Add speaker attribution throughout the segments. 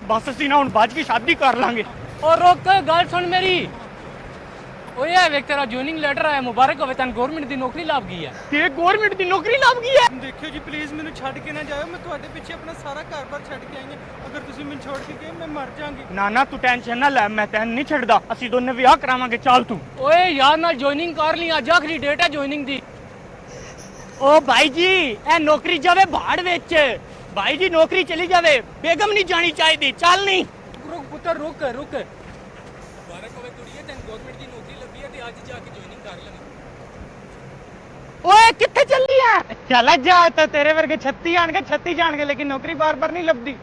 Speaker 1: बस असी ना हुण बाज के शादी कर लांगे।
Speaker 2: और रोक गल सुन मेरी, ओए वेख तेरा जॉइनिंग लेटर आया, मुबारक होवे तैਨੂੰ गवर्नमेंट ਦੀ ਨੌਕਰੀ ਲੱਭ ਗਈ ਹੈ।
Speaker 1: ते गवर्नमेंट दी नौकरी लभ गई है।
Speaker 3: ਦੇਖਿਓ ਜੀ ਪਲੀਜ਼ ਮੈਨੂੰ ਛੱਡ ਕੇ ਨਾ ਜਾਇਓ, ਮੈਂ ਤੁਹਾਡੇ ਪਿੱਛੇ ਆਪਣਾ ਸਾਰਾ ਘਰ-ਬਾਰ ਛੱਡ ਕੇ ਆਈ ਹਾਂ। ਅਗਰ ਤੁਸੀਂ ਮੈਨੂੰ ਛੋੜ ਕੇ ਗਏ ਮੈਂ ਮਰ ਜਾਵਾਂਗੀ।
Speaker 1: ना ना तू टेंशन ना ले, मैं तैन नहीं छड़दा। असी दोने विआह करावांगे, चल तू।
Speaker 2: ਓਏ ਯਾਰ ਨਾਲ ਜॉइनिंग कर ली, ਅੱਜ ਆਖਰੀ ਡੇਟ ਹੈ ਜॉइनिंग ਦੀ।
Speaker 1: ओ भाई जी ए नौकरी जावे भाड़ विच। भाई जी नौकरी चली जावे, बेगम नहीं जानी चाहिए। चल नहीं
Speaker 2: रुक पुੱਤਰ रुक रुक, ਮੁਬਾਰਕ ਹੋਵੇ ਕੁੜੀਏ ਤੈਨੂੰ ਗਵਰਨਮੈਂਟ ਦੀ ਨੌਕਰੀ ਲੱਭੀ ਹੈ ਤੇ ਅੱਜ ਜਾ ਕੇ ਜॉइनिंग ਕਰ ਲੈਣੀ।
Speaker 1: ओए किथे चली है? चल जा, तो तेरे वर्गे 36 आणगे 36 जाणगे, लेकिन नौकरी बार बार नहीं लभदी।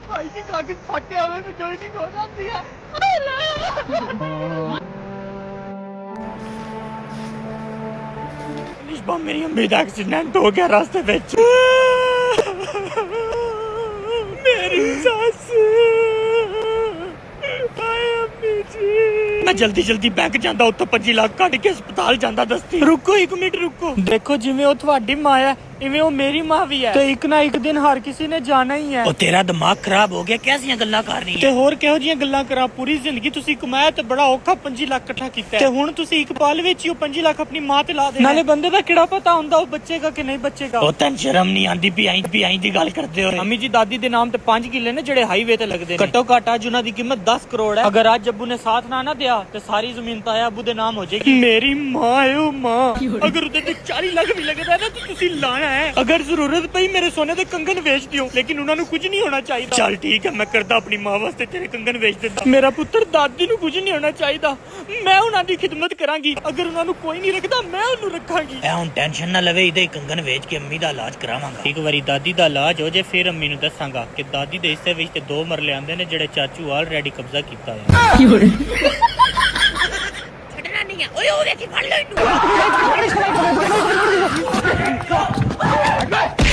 Speaker 1: भाई जी कागज फटे हुए तो जॉइनिंग हो जाती है। निशबा मेरी अम्मी का एक्सीडेंट हो गया रास्ते विच। मेरी सस, हाय अम्मी जी। मैं जल्दी जल्दी बैंक जांदा, उत्तों 25 लाख कट के अस्पताल जांदा दस्ती। रुको एक मिनट रुको, देखो जिवें ओ तुहाडी मां है इवें ओ मेरी मां भी है, ते एक ना एक दिन हर किसी ने जाना ही है।
Speaker 4: ओ तेरा दिमाग खराब हो गया, कैसियां गल्लां कर रही
Speaker 1: ते
Speaker 4: है?
Speaker 1: होर किहो जिहियां गल्लां करा, पूरी जिंदगी तुसी कमाया ते बड़ा औखा 25 लाख इकट्ठा कीता ते हुण तुसी एक पल विच ही ओ 25 लाख अपनी मां ते ला दे। नाले बंदे दा किहड़ा पता हुंदा ओ बचेगा कि नहीं बचेगा।
Speaker 4: ओ तैन शर्म नहीं आंदी भी आई दी गल करदे हो।
Speaker 1: अम्मी जी दादी दे नाम ते 5 किले ने जेड़े हाईवे ते लगदे ने। घट्टो घट्ट अज उन्हां दी कीमत 10 करोड़ है। अगर अज अब्बू ने साथ ना दिया ते सारी जमीन ताया अब्बू दे नाम हो जाएगी। मेरी मां है ओ मां, अगर उदे ते 40 लाख भी लगदा है ना तो तुसी लाना है। अगर जरूरत पई मेरे सोने दे कंगन बेच दियो, लेकिन उन्हां नु कुछ नहीं होना चाहिए। चल ठीक है, मैं करदा अपनी मां वास्ते तेरे कंगन बेच देता। मेरा पुत्र दादी नु कुछ नहीं होना चाहिए, मैं उन्हां दी खिदमत करांगी। अगर उन्हां नु कोई नहीं रखदा मैं उन्हू रखांगी।
Speaker 4: ए हुन टेंशन ना लवे, इदे कंगन बेच के अम्मी दा इलाज करावांगा।
Speaker 1: एक बारी दादी दा इलाज हो जाए फिर अम्मी नु दसांगा कि दादी दे हिस्से विच ते 2 मरले आंदे ने जेड़े चाचू ऑलरेडी कब्जा कीता है।
Speaker 4: छड़ना नहीं है। ओए ओ देखी फड़ लो इनू।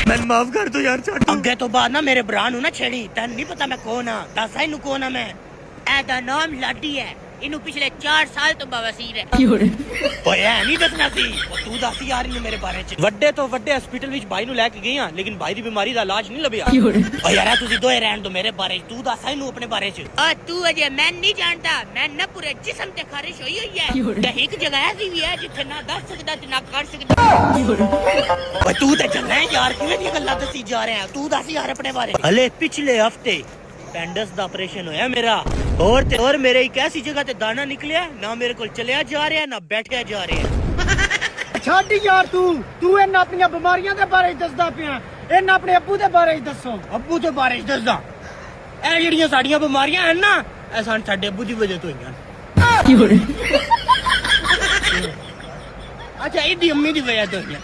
Speaker 1: मैं माफ कर दो यार चाचू।
Speaker 4: अगे तो बाद ना मेरे भरा नु ना छेड़ी, तैन नहीं पता मैं कौन हां। दस इनू कौन हां मैं? एदा नाम लाडी है, इनू पिछले 4 साल तो बवासीर है। ओए ऐ नहीं दसना सी, ओ तू दस यार इनू मेरे बारे च।
Speaker 1: ਵੱਡੇ ਤੋਂ ਵੱਡੇ ਹਸਪੀਟਲ ਵਿੱਚ ਭਾਈ ਨੂੰ ਲੈ ਕੇ ਗਏ ਆ, ਲੇਕਿਨ ਭਾਈ ਦੀ ਬਿਮਾਰੀ ਦਾ ਇਲਾਜ ਨਹੀਂ ਲੱਭਿਆ।
Speaker 4: ओ यार तुसी दोए रहन दो मेरे बारे च, तू दस इनू अपने बारे च।
Speaker 5: और तू अजे मैं नहीं जानता, मैं न पूरे जिस्म ते खारिश होई है। ते एक जगह ऐसी भी है जिथे ना दस सकदा ते ना कर सकदा।
Speaker 4: ओए तू ते चलना है यार, किवें दी गल्लां दसी जा रहे हैं? तू दस यार अपने बारे। हले पिछले हफ्ते पेंडस दा ऑपरेशन होया मेरा, और मेरे एक ऐसी जगह ते दाना निकलिया ना, मेरे को चलिया जा रहा ना बैठिया जा रहा है।
Speaker 3: ਛੱਡ ਯਾਰ ਤੂੰ ਇਹਨਾਂ ਆਪਣੀਆਂ ਬਿਮਾਰੀਆਂ ਦੇ ਬਾਰੇ ਦੱਸਦਾ ਪਿਆ, ਇਹਨਾਂ ਆਪਣੇ ਅੱਬੂ ਦੇ ਬਾਰੇ ਦੱਸੋ।
Speaker 4: अब्बू दे बारे च दसदा, ए जेड़ियां साडियां बीमारियां हैं ना, ए सान साडे अब्बू दी वजह तो होईयां। अच्छा इदी अम्मी दी वजह तो होईयां।